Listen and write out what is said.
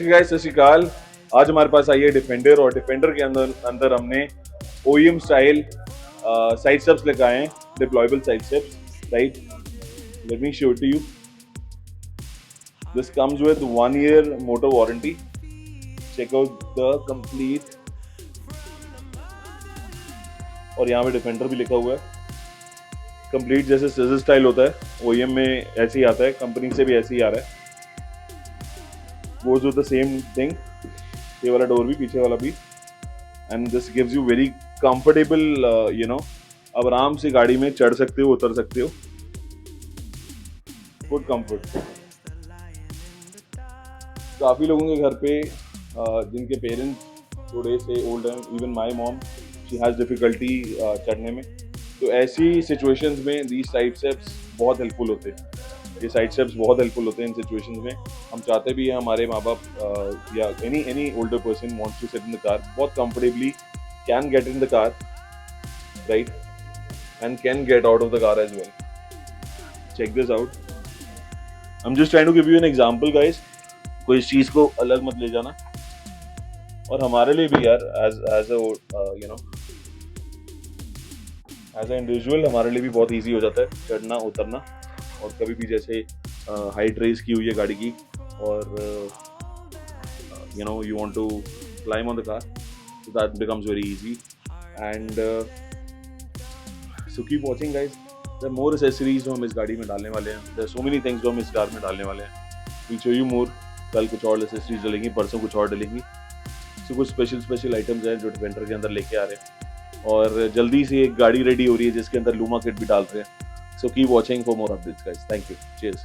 नमस्कार गाइस, सत श्री अकाल। आज हमारे पास आई है डिफेंडर और डिफेंडर के अंदर हमने OEM स्टाइल साइड स्टेप्स लेकर आए हैं, deployable side steps, right. Let me show it to you. This comes with 1 year motor warranty. Check out the complete, और यहाँ पे डिफेंडर भी लिखा हुआ है। कंप्लीट जैसे सीजर स्टाइल होता है OEM में ऐसे ही आता है, कंपनी से भी ऐसे ही आ रहा है। goes with the same thing, ये वाला डोर भी, पीछे वाला भी, and this gives you very comfortable, अब आराम से गाड़ी में चढ़ सकते हो, उतर सकते हो, गुड कंफर्ट। काफ़ी लोगों के घर पे जिनके पेरेंट्स थोड़े से ओल्ड हैं, even my mom, she has difficulty चढ़ने में, तो ऐसी सिचुएशंस में दीज साइड स्टेप्स बहुत हेल्पफुल होते हैं। ये साइड स्टेप्स बहुत हेल्पफुल होते हैं इन सिचुएशंस में। हम चाहते भी हैं हमारे माँ बाप या any older person wants to sit in the car, बहुत comfortably can get in the car, right, and can get out of the car as well. Check this out. I am just trying to give you an example guys, कोई इस चीज को अलग मत ले जाना। और हमारे लिए भी यार एज एज ए इंडिविजुअल हमारे लिए भी बहुत ईजी हो जाता है चढ़ना उतरना। और कभी भी जैसे हाइट रेस की हुई है गाड़ी की और you want to climb on the car, so that becomes very easy. And so keep watching guys, there are more accessories जो हम इस गाड़ी में डालने वाले हैं, there are so many things जो हम इस कार में डालने वाले हैं। we'll show you more। कल कुछ और accessories डलेंगी, परसों कुछ और डलेंगी। so कुछ स्पेशल आइटम्स हैं जो डिफेंडर के अंदर लेके आ रहे हैं, और जल्दी से एक गाड़ी रेडी हो रही है जिसके अंदर लूमा किट भी डाल रहे हैं। So keep watching for more updates guys. Thank you. Cheers.